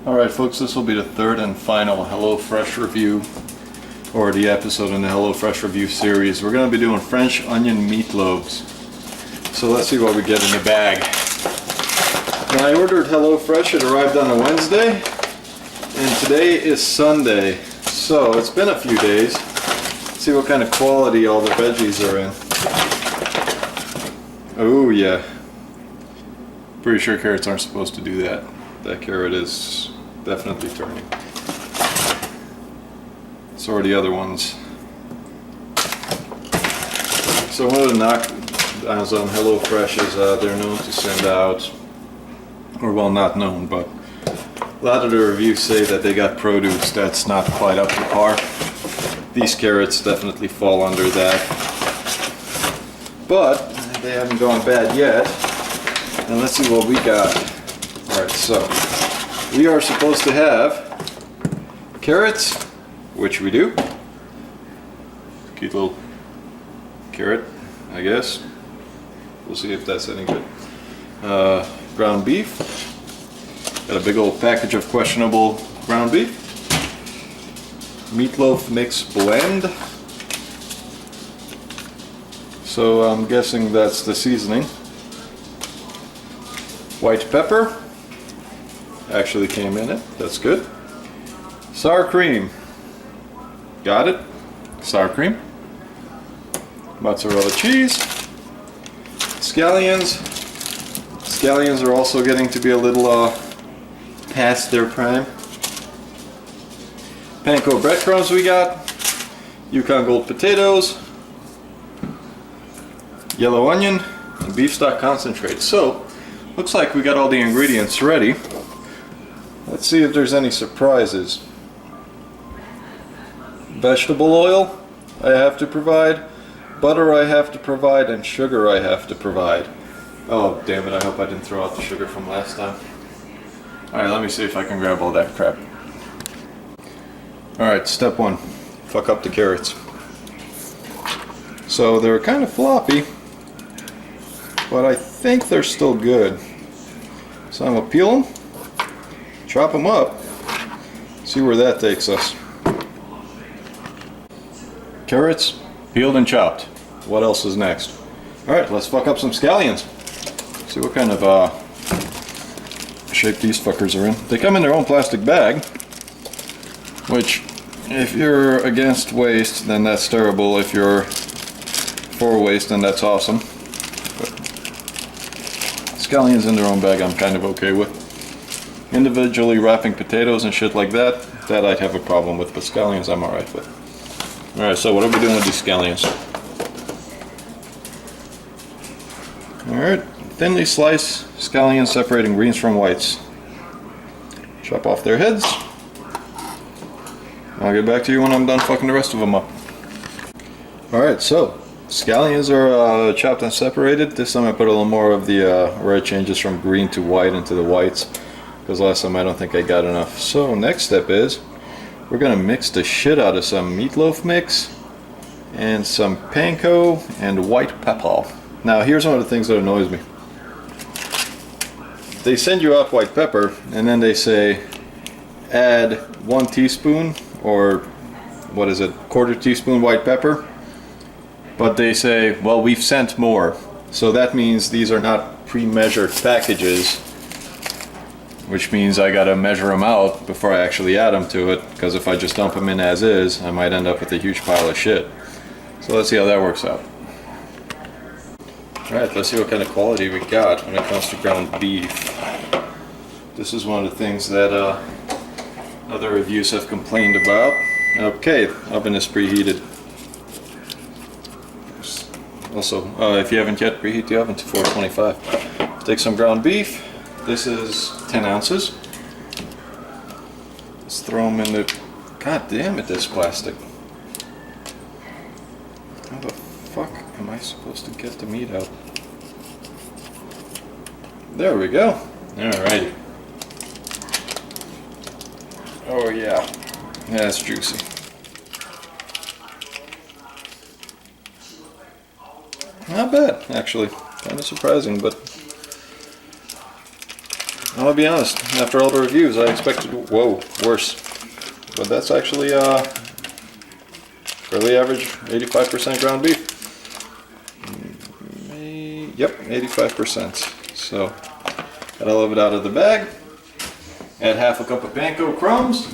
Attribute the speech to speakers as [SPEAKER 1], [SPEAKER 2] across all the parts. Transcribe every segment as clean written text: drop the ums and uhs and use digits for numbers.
[SPEAKER 1] Alright folks, this will be the third and final HelloFresh review, or the episode in the HelloFresh review series. We're going to be doing French onion meatloaves. So let's see what we get in the bag. Now, I ordered HelloFresh, it arrived on a Wednesday, and today is Sunday. So it's been a few days. Let's see what kind of quality all the veggies are in. Oh yeah. Pretty sure carrots aren't supposed to do that. That carrot is definitely turning. So are the other ones. So one of the knockdowns on HelloFresh is they're known to send out, or well, not known, but a lot of the reviews say that they got produce that's not quite up to par. These carrots definitely fall under that. But they haven't gone bad yet. And let's see what we got. Alright, so we are supposed to have carrots, which we do. Cute little carrot, I guess. We'll see if that's any good. Ground beef. Got a big old package of questionable ground beef. Meatloaf mix blend. So I'm guessing that's the seasoning. White pepper. Actually came in it. That's good. Sour cream. Got it. Sour cream. Mozzarella cheese. Scallions. Scallions are also getting to be a little past their prime. Panko breadcrumbs we got. Yukon Gold potatoes. Yellow onion. And beef stock concentrate. So, looks like we got all the ingredients ready. Let's see if there's any surprises. Vegetable oil I have to provide. Butter I have to provide. And sugar I have to provide. Oh, damn it, I hope I didn't throw out the sugar from last time. Alright, let me see if I can grab all that crap. Alright, step one. Fuck up the carrots. So they're kind of floppy, but I think they're still good. So I'm gonna peel them, chop them up, see where that takes us. Carrots, peeled and chopped. What else is next? Alright, let's fuck up some scallions. See what kind of shape these fuckers are in. They come in their own plastic bag, which, if you're against waste, then that's terrible. If you're for waste, then that's awesome. But scallions in their own bag I'm kind of okay with. Individually wrapping potatoes and shit like that, that I'd have a problem with, but scallions I'm alright with. Alright, so what are we doing with these scallions? Alright, thinly slice scallions separating greens from whites. Chop off their heads. I'll get back to you when I'm done fucking the rest of them up. Alright, so scallions are chopped and separated. This time I put a little more of the red changes from green to white into the whites, because last time I don't think I got enough. So next step is we're gonna mix the shit out of some meatloaf mix and some panko and white pepper. Now here's one of the things that annoys me. They send you out white pepper and then they say add 1 teaspoon or what is it, quarter teaspoon white pepper, but they say, well, we've sent more, so that means these are not pre-measured packages, which means I gotta measure them out before I actually add them to it, because if I just dump them in as is, I might end up with a huge pile of shit. So let's see how that works out. Alright, let's see what kind of quality we got when it comes to ground beef. This is one of the things that other reviews have complained about. Okay, oven is preheated. Also, if you haven't yet, preheat the oven to 425. Take some ground beef. This is 10 ounces. Let's throw them in the... God damn it, this plastic. How the fuck am I supposed to get the meat out? There we go. Alrighty. Oh yeah. That's juicy. Not bad, actually. Kind of surprising, but... gonna be honest, after all the reviews, I expected, whoa, worse. But that's actually fairly average, 85% ground beef. Yep, 85%. So, got all of it out of the bag. Add half a cup of panko crumbs.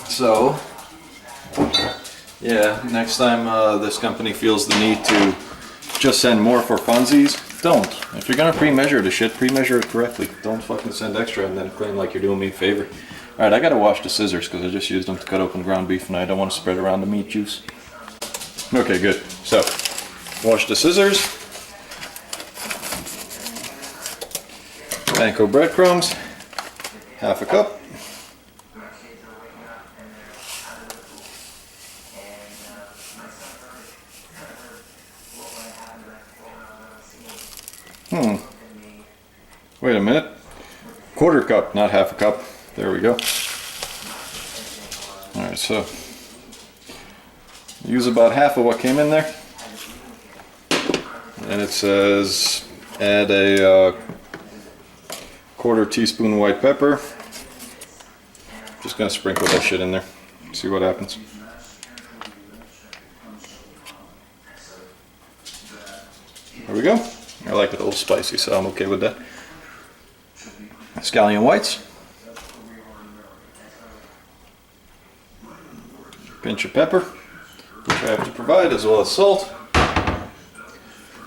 [SPEAKER 1] So, yeah, next time this company feels the need to just send more for funsies, don't. If you're gonna pre-measure the shit, pre-measure it correctly. Don't fucking send extra and then claim like you're doing me a favor. Alright, I gotta wash the scissors because I just used them to cut open ground beef and I don't want to spread around the meat juice. Okay, good. So, wash the scissors. Panko breadcrumbs, half a cup. Wait a minute. Quarter cup, not half a cup. There we go. Alright, so use about half of what came in there. And it says add a quarter teaspoon white pepper. Just gonna sprinkle that shit in there. See what happens. There we go. I like it a little spicy, so I'm okay with that. Scallion whites. Pinch of pepper, which I have to provide, as well as salt.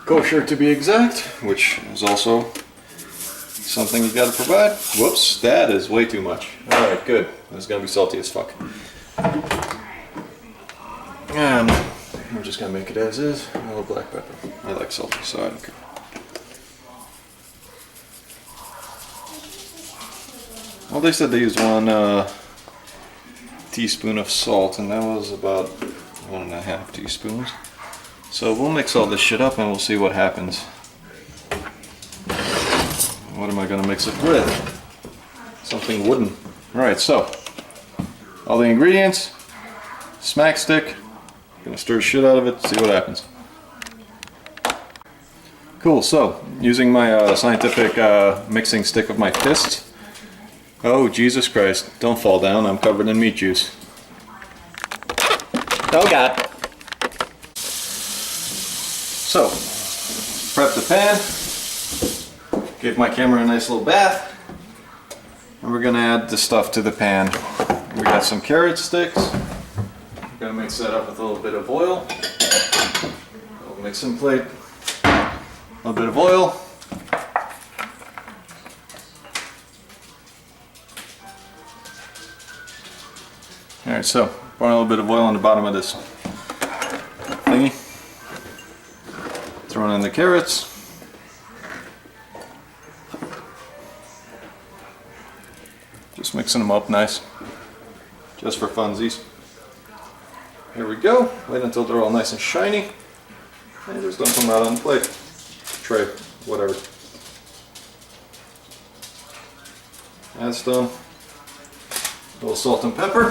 [SPEAKER 1] Kosher to be exact, which is also something you gotta provide. Whoops, that is way too much. Alright, good. It's gonna be salty as fuck. And we're just gonna make it as is. A little black pepper. I like salty, so I don't care. Well, they said they used 1 teaspoon of salt, and that was about 1.5 teaspoons. So we'll mix all this shit up and we'll see what happens. What am I gonna mix it with? Something wooden. Alright, so all the ingredients, smack stick, gonna stir the shit out of it, see what happens. Cool, so using my scientific mixing stick of my fist. Oh, Jesus Christ, don't fall down, I'm covered in meat juice. Oh God. So, prep the pan, give my camera a nice little bath, and we're gonna add the stuff to the pan. We got some carrot sticks, we're gonna mix that up with a little bit of oil, a little mixing plate, a little bit of oil. Alright, so pouring a little bit of oil on the bottom of this thingy. Throwing in the carrots. Just mixing them up nice. Just for funsies. Here we go. Wait until they're all nice and shiny. And just dump them out on the plate. Tray, whatever. That's done. A little salt and pepper.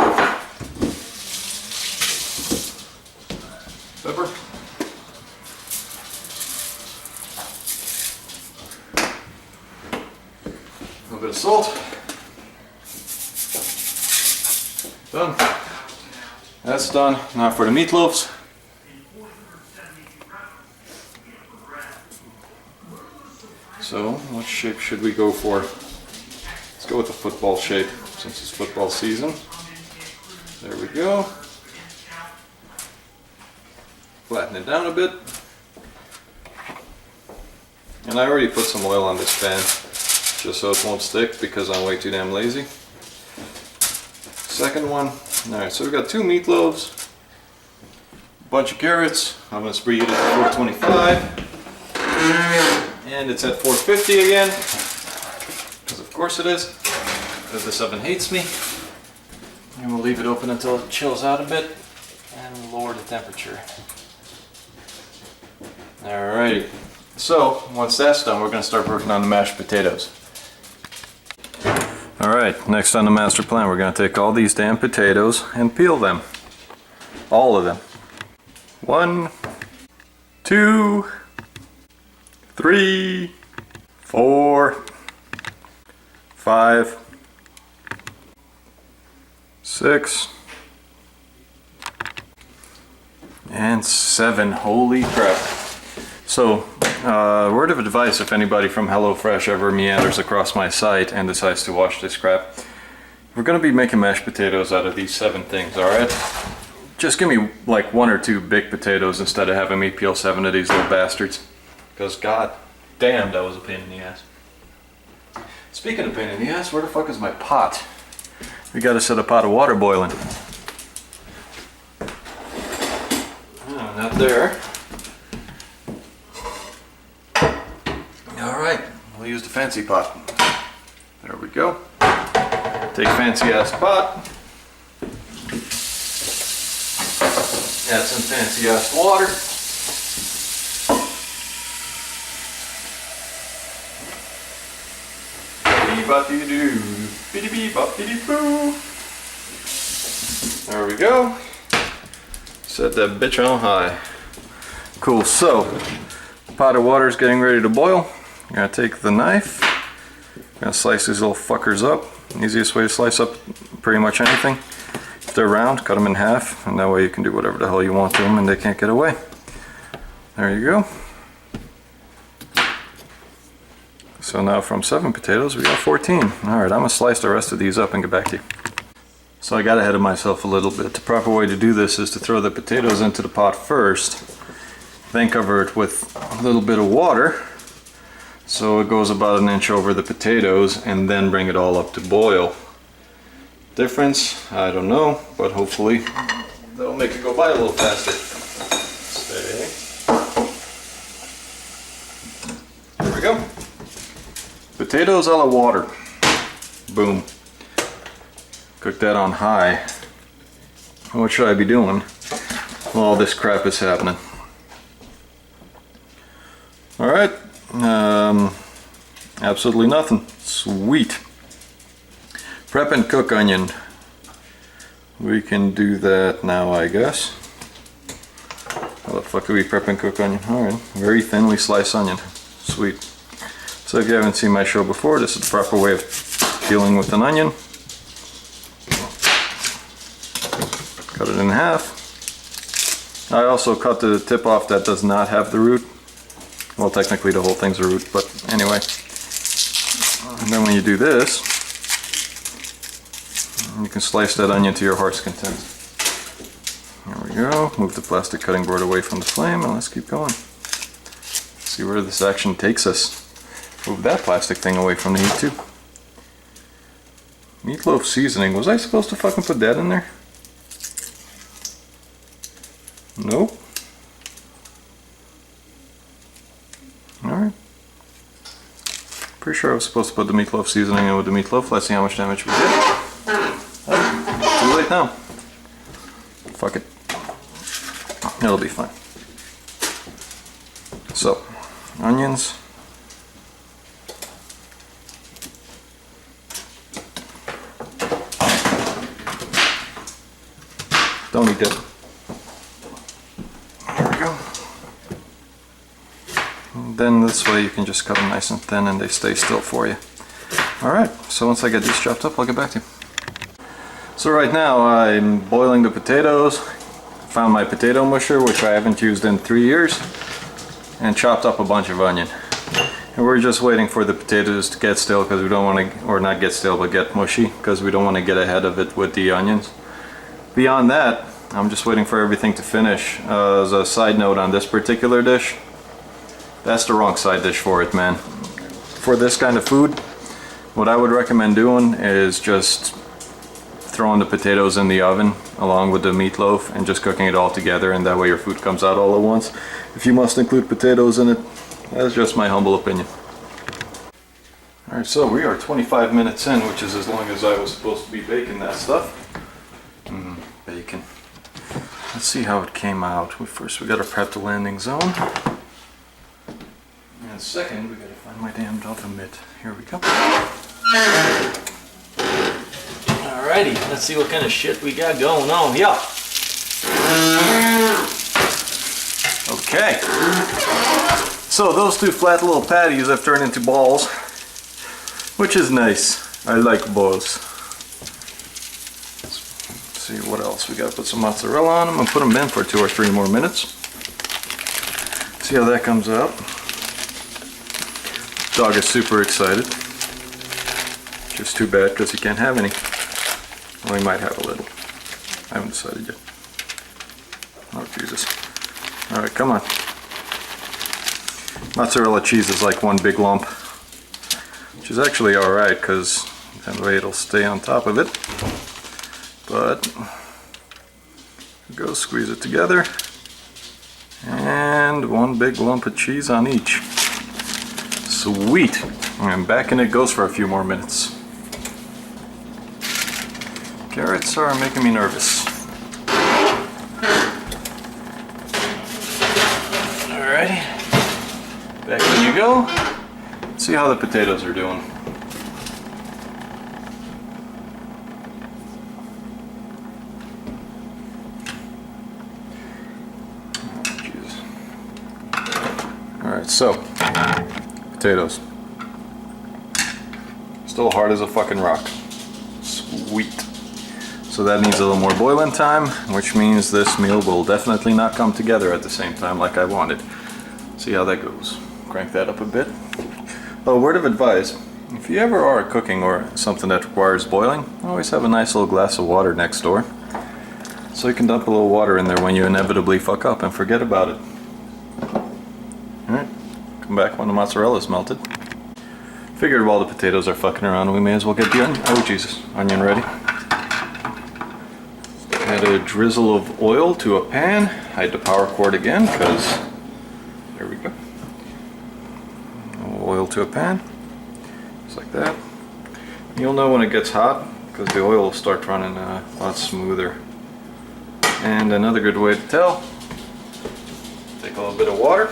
[SPEAKER 1] Pepper. A little bit of salt. Done. That's done. Now for the meatloafs. So, what shape should we go for? Let's go with the football shape since it's football season. There we go. Flatten it down a bit. And I already put some oil on this pan just so it won't stick because I'm way too damn lazy. Second one. Alright, so we've got 2 meatloaves, a bunch of carrots. I'm going to preheat it to 425. And it's at 450 again. Because of course it is. Because this oven hates me. And we'll leave it open until it chills out a bit. And lower the temperature. Alrighty. So, once that's done, we're going to start working on the mashed potatoes. Alright, next on the master plan, we're going to take all these damn potatoes and peel them. All of them. 1, 2, 3, 4, 5, 6, and 7. Holy crap. So, word of advice if anybody from HelloFresh ever meanders across my site and decides to watch this crap. We're going to be making mashed potatoes out of these 7 things, alright? Just give me like 1 or 2 big potatoes instead of having me peel 7 of these little bastards. Because god damn, that was a pain in the ass. Speaking of pain in the ass, where the fuck is my pot? We gotta set a pot of water boiling. Oh, not there. Alright, we'll use the fancy pot. There we go. Take fancy ass pot. Add some fancy ass water. There we go. Set that bitch on high. Cool, so pot of water is getting ready to boil. I'm gonna take the knife, gonna slice these little fuckers up. Easiest way to slice up pretty much anything. If they're round, cut them in half, and that way you can do whatever the hell you want to them and they can't get away. There you go. So now from 7 potatoes, we got 14. Alright, I'm going to slice the rest of these up and get back to you. So I got ahead of myself a little bit. The proper way to do this is to throw the potatoes into the pot first, then cover it with a little bit of water, so it goes about 1 inch over the potatoes, and then bring it all up to boil. Difference? I don't know, but hopefully that'll make it go by a little faster. Stay. There we go. Potatoes a la water. Boom. Cook that on high. What should I be doing while all this crap is happening? Alright. Absolutely nothing. Sweet. Prep and cook onion. We can do that now, I guess. How the fuck do we prep and cook onion? Alright. Very thinly sliced onion. Sweet. So if you haven't seen my show before, this is the proper way of peeling with an onion. Cut it in half. I also cut the tip off that does not have the root. Well, technically the whole thing's a root, but anyway. And then when you do this, you can slice that onion to your heart's content. There we go. Move the plastic cutting board away from the flame and let's keep going. See where this action takes us. Move that plastic thing away from the heat too. Meatloaf seasoning. Was I supposed to fucking put that in there? Nope. Alright. Pretty sure I was supposed to put the meatloaf seasoning in with the meatloaf. Let's see how much damage we did. Oh, too late now. Fuck it. It'll be fine. So, onions. Don't eat it. There we go. And then this way you can just cut them nice and thin and they stay still for you. Alright, so once I get these chopped up, I'll get back to you. So right now I'm boiling the potatoes. Found my potato musher, which I haven't used in 3 years, and chopped up a bunch of onion. And we're just waiting for the potatoes to get stale because we don't want to, or not get stale, but get mushy, because we don't want to get ahead of it with the onions. Beyond that, I'm just waiting for everything to finish. As a side note on this particular dish, that's the wrong side dish for it, man. For this kind of food, what I would recommend doing is just throwing the potatoes in the oven along with the meatloaf and just cooking it all together, and that way your food comes out all at once. If you must include potatoes in it, that's just my humble opinion. Alright, so we are 25 minutes in, which is as long as I was supposed to be baking that stuff. Bacon. Let's see how it came out. First we gotta prep the landing zone. And second, we gotta find my damn oven mitt. Here we go. Alrighty, let's see what kind of shit we got going on here. Okay. So those two flat little patties have turned into balls, which is nice. I like balls. Let's see what else. We gotta put some mozzarella on them and put them in for 2 or 3 more minutes. See how that comes out. Dog is super excited. Just too bad because he can't have any. Well, he might have a little. I haven't decided yet. Oh Jesus. Alright, come on. Mozzarella cheese is like one big lump, which is actually alright because that way it'll stay on top of it. But go squeeze it together, and one big lump of cheese on each. Sweet! And back in it goes for a few more minutes. Carrots are making me nervous. Alrighty. Back in you go. Let's see how the potatoes are doing. Alright, so potatoes. Still hard as a fucking rock. Sweet. So that needs a little more boiling time, which means this meal will definitely not come together at the same time like I wanted. See how that goes. Crank that up a bit. A word of advice, if you ever are cooking or something that requires boiling, always have a nice little glass of water next door. So you can dump a little water in there when you inevitably fuck up and forget about it. Alright, come back when the mozzarella is melted. Figured while the potatoes are fucking around, we may as well get the onion. Oh Jesus, onion ready. Add a drizzle of oil to a pan. Hide the power cord again, because there we go. Oil to a pan, just like that. You'll know when it gets hot because the oil will start running a lot smoother. And another good way to tell, take a little bit of water,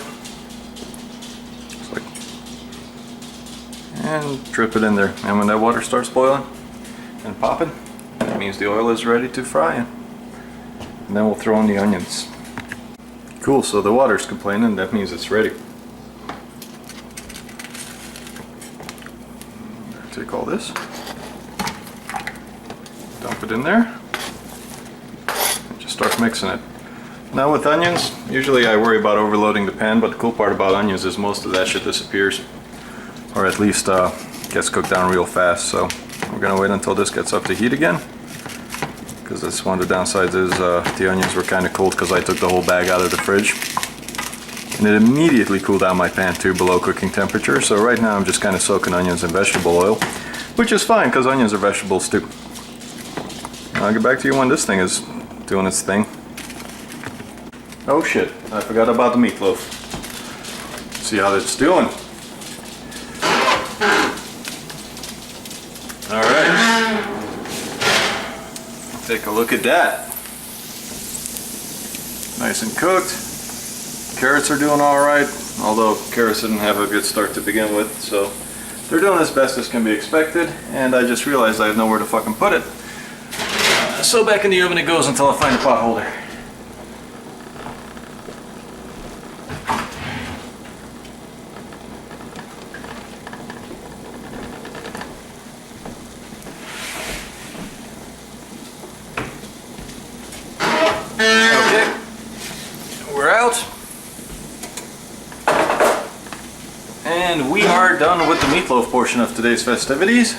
[SPEAKER 1] just like, and drip it in there. And when that water starts boiling and popping, that means the oil is ready to fry in. And then we'll throw in the onions. Cool, so the water's complaining, that means it's ready. Take all this, dump it in there, and just start mixing it. Now with onions, usually I worry about overloading the pan, but the cool part about onions is most of that shit disappears. Or at least gets cooked down real fast, so we're gonna wait until this gets up to heat again. Because that's one of the downsides is the onions were kind of cold because I took the whole bag out of the fridge. And it immediately cooled down my pan to below cooking temperature, so right now I'm just kind of soaking onions in vegetable oil, which is fine because onions are vegetables too. I'll get back to you when this thing is doing its thing. Oh shit, I forgot about the meatloaf. See how it's doing. Alright. Take a look at that. Nice and cooked. Carrots are doing alright, although carrots didn't have a good start to begin with, so they're doing as best as can be expected, and I just realized I have nowhere to fucking put it. So back in the oven it goes until I find a pot holder. Okay, we're out. And we are done with the meatloaf portion of today's festivities.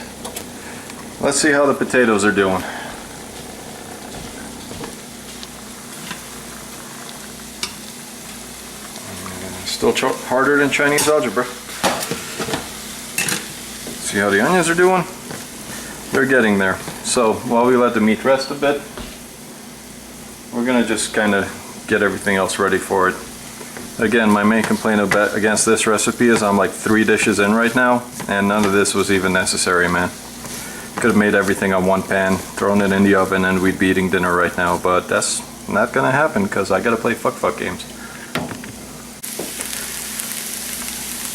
[SPEAKER 1] Let's see how the potatoes are doing. Still harder than Chinese algebra. See how the onions are doing? They're getting there. So while we let the meat rest a bit, we're gonna just kind of get everything else ready for it. Again, my main complaint against this recipe is I'm like 3 dishes in right now, and none of this was even necessary, man. Could have made everything on one pan, thrown it in the oven, and we'd be eating dinner right now, but that's not gonna happen because I gotta play fuck games.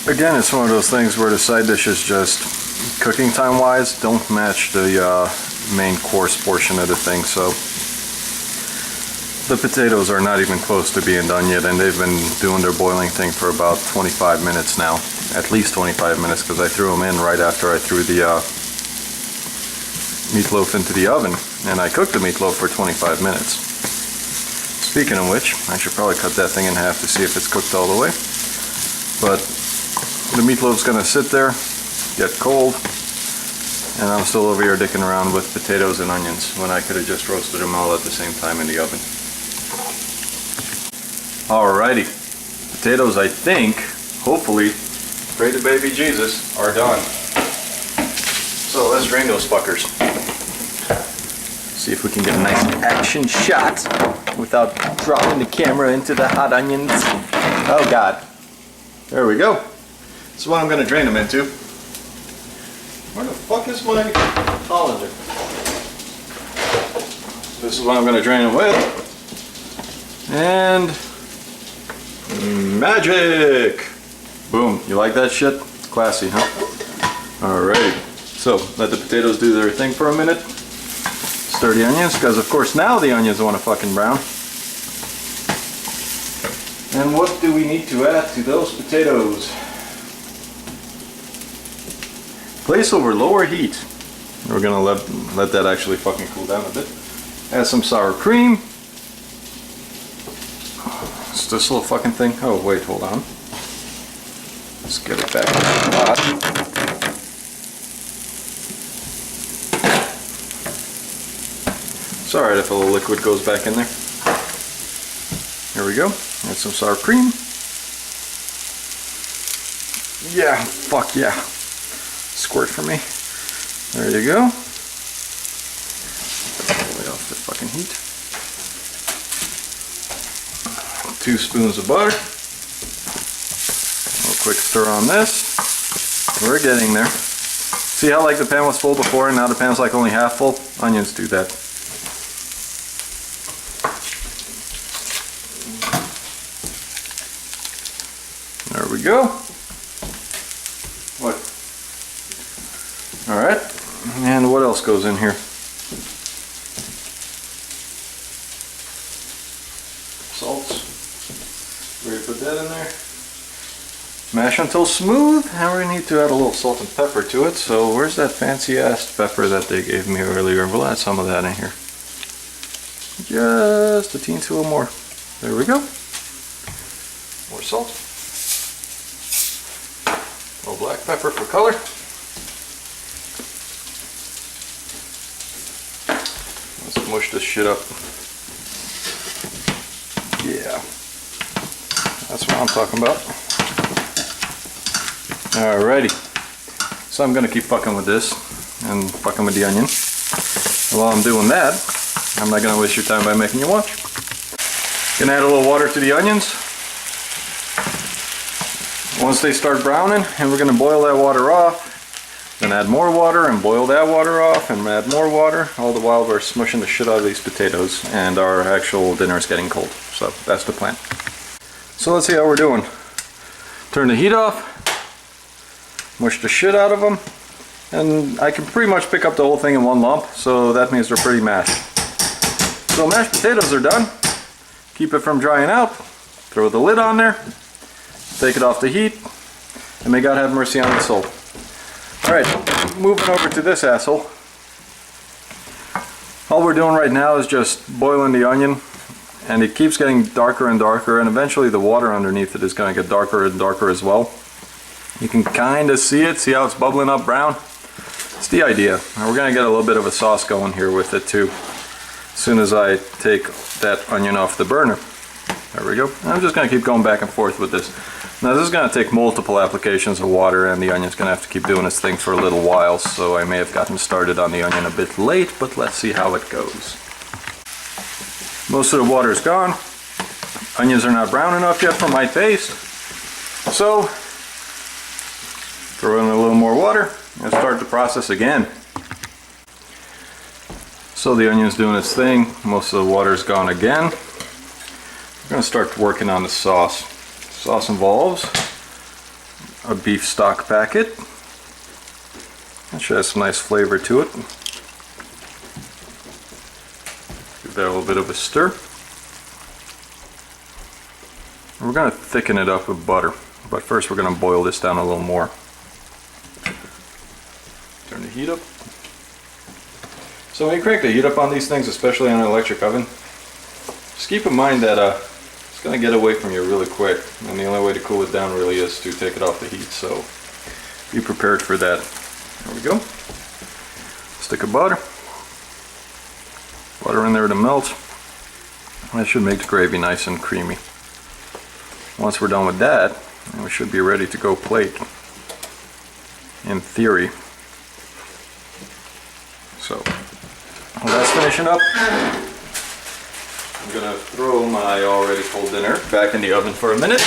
[SPEAKER 1] Again, it's one of those things where the side dishes just, cooking time wise, don't match the main course portion of the thing, so The potatoes are not even close to being done yet, and they've been doing their boiling thing for about 25 minutes now. At least 25 minutes, because I threw them in right after I threw the meatloaf into the oven, and I cooked the meatloaf for 25 minutes. Speaking of which, I should probably cut that thing in half to see if it's cooked all the way. But the meatloaf's gonna sit there, get cold, and I'm still over here dicking around with potatoes and onions when I could have just roasted them all at the same time in the oven. Alrighty, potatoes, I think, hopefully, pray to baby Jesus, are done. So let's drain those fuckers. See if we can get a nice action shot without dropping the camera into the hot onions. Oh God. There we go. This is what I'm going to drain them into. Where the fuck is my colander? This is what I'm going to drain them with. And magic! Boom. You like that shit? Classy, huh? Alrighty. So let the potatoes do their thing for a minute. Stir the onions, because of course now the onions want to fucking brown. And what do we need to add to those potatoes? Place over lower heat. We're gonna let that actually fucking cool down a bit. Add some sour cream. It's this little fucking thing. Oh wait, hold on. Let's get it back in the pot. It's alright if a little liquid goes back in there. Here we go. Add some sour cream. Yeah, fuck yeah. Squirt for me. There you go. All the way off the fucking heat. 2 spoons of butter. A little quick stir on this. We're getting there. See how like the pan was full before and now the pan's like only half full? Onions do that. There we go. What? Alright. And what else goes in here? Salts. Ready to put that in there. Mash until smooth. And we need to add a little salt and pepper to it. So where's that fancy ass pepper that they gave me earlier? We'll add some of that in here. Just a teensy more. There we go. More salt. A little black pepper for color. Let's mush this shit up. Yeah. That's what I'm talking about. Alrighty. So I'm gonna keep fucking with this and fucking with the onion. And while I'm doing that, I'm not gonna waste your time by making you watch. Gonna add a little water to the onions. Once they start browning, and we're gonna boil that water off. Then add more water and boil that water off and add more water. All the while we're smushing the shit out of these potatoes and our actual dinner is getting cold. So that's the plan. So let's see how we're doing. Turn the heat off. Mush the shit out of them. And I can pretty much pick up the whole thing in one lump. So that means they're pretty mashed. So mashed potatoes are done. Keep it from drying out. Throw the lid on there. Take it off the heat. And may God have mercy on the soul. Alright, moving over to this asshole. All we're doing right now is just boiling the onion, and it keeps getting darker and darker, and eventually the water underneath it is going to get darker and darker as well. You can kind of see it, see how it's bubbling up brown? It's the idea. And we're going to get a little bit of a sauce going here with it too, as soon as I take that onion off the burner. There we go. I'm just going to keep going back and forth with this. Now this is going to take multiple applications of water, and the onion's going to have to keep doing its thing for a little while, so I may have gotten started on the onion a bit late, but let's see how it goes. Most of the water is gone. Onions are not brown enough yet for my taste, so throw in a little more water and start the process again. So the onion's doing its thing, most of the water's gone again. We're going to start working on the sauce. Sauce involves a beef stock packet. That should have some nice flavor to it. Give that a little bit of a stir. We're going to thicken it up with butter, but first we're going to boil this down a little more. Turn the heat up. So when you crank the heat up on these things, especially on an electric oven, just keep in mind that it's going to get away from you really quick, and the only way to cool it down really is to take it off the heat, so be prepared for that. There we go. Stick of butter. Butter in there to melt. That should make the gravy nice and creamy. Once we're done with that, we should be ready to go plate, in theory. So, while that's finishing up, I'm going to throw my already cold dinner back in the oven for a minute,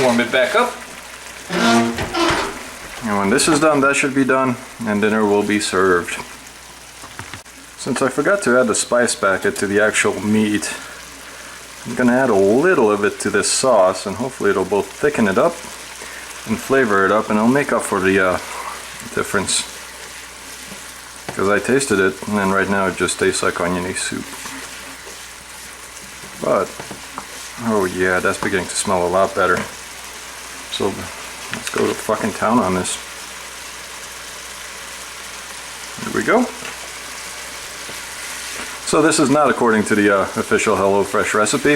[SPEAKER 1] warm it back up. And when this is done, that should be done, and dinner will be served. Since I forgot to add the spice packet to the actual meat, I'm going to add a little of it to this sauce, and hopefully it'll both thicken it up and flavor it up, and it'll make up for the difference. Because I tasted it, and then right now it just tastes like oniony soup. But, oh yeah, that's beginning to smell a lot better. So, let's go to fucking town on this. Here we go. So this is not according to the official HelloFresh recipe,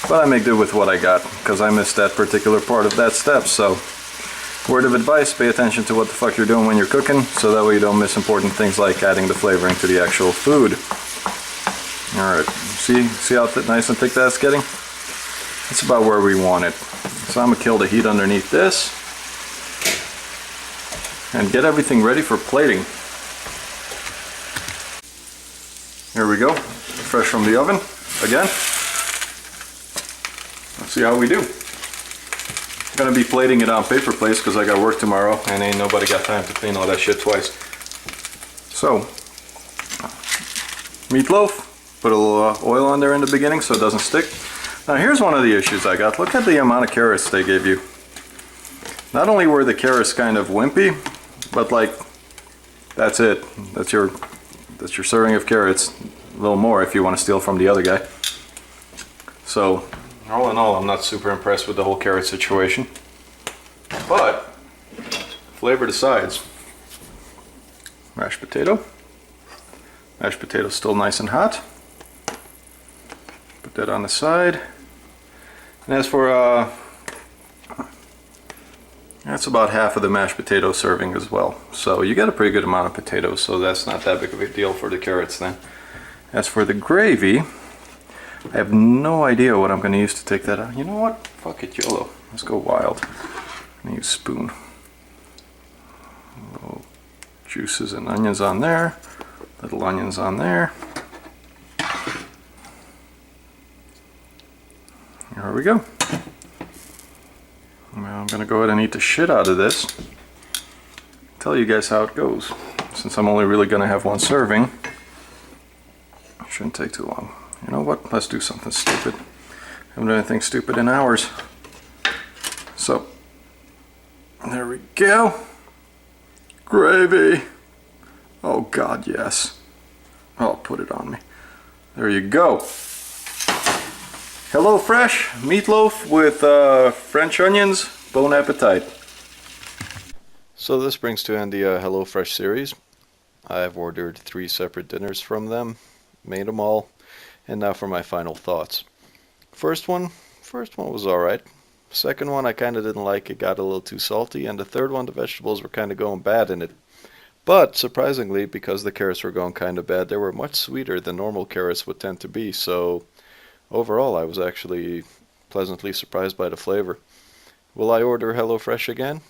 [SPEAKER 1] but I make do with what I got, because I missed that particular part of that step. So, word of advice, pay attention to what the fuck you're doing when you're cooking, so that way you don't miss important things like adding the flavoring to the actual food. Alright, see how nice and thick that's getting? That's about where we want it. So I'm going to kill the heat underneath this and get everything ready for plating. Here we go, fresh from the oven again. Let's see how we do. I'm going to be plating it on paper plates because I got work tomorrow and ain't nobody got time to clean all that shit twice. So, meatloaf. Put a little oil on there in the beginning so it doesn't stick. Now here's one of the issues I got. Look at the amount of carrots they gave you. Not only were the carrots kind of wimpy, but like, that's it. That's your serving of carrots. A little more if you want to steal from the other guy. So, all in all, I'm not super impressed with the whole carrot situation. But, flavor the sides. Mashed potato. Mashed potato's still nice and hot. Put that on the side. And as for, that's about half of the mashed potato serving as well. So you get a pretty good amount of potatoes, so that's not that big of a deal for the carrots then. As for the gravy, I have no idea what I'm going to use to take that out. You know what? Fuck it, YOLO. Let's go wild. I'm going to use a spoon. Little juices and onions on there. Little onions on there. Here we go. Now I'm going to go ahead and eat the shit out of this. Tell you guys how it goes. Since I'm only really going to have one serving, it shouldn't take too long. You know what? Let's do something stupid. I haven't done anything stupid in hours. So, there we go. Gravy. Oh God, yes. Oh, put it on me. There you go. HelloFresh meatloaf with French onions. Bon appetit. So this brings to end the HelloFresh series. I've ordered 3 separate dinners from them, made them all, and now for my final thoughts. First one was alright. Second one I kind of didn't like, it got a little too salty, and the third one the vegetables were kind of going bad in it. But surprisingly, because the carrots were going kind of bad, they were much sweeter than normal carrots would tend to be, so overall I was actually pleasantly surprised by the flavor. Will I order HelloFresh again?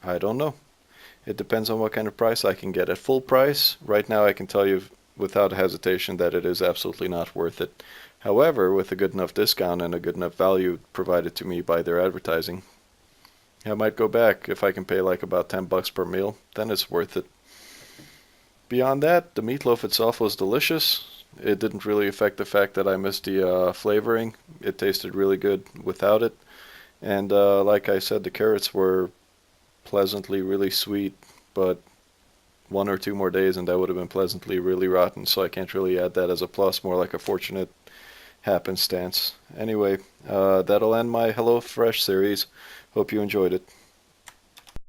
[SPEAKER 1] I don't know. It depends on what kind of price I can get. At full price, right now I can tell you without hesitation that it is absolutely not worth it. However, with a good enough discount and a good enough value provided to me by their advertising, I might go back. If I can pay like about $10 per meal, then it's worth it. Beyond that, the meatloaf itself was delicious. It didn't really affect the fact that I missed the flavoring. It tasted really good without it. And like I said, the carrots were pleasantly really sweet, but 1 or 2 more days and that would have been pleasantly really rotten, so I can't really add that as a plus, more like a fortunate happenstance. Anyway, that'll end my HelloFresh series. Hope you enjoyed it.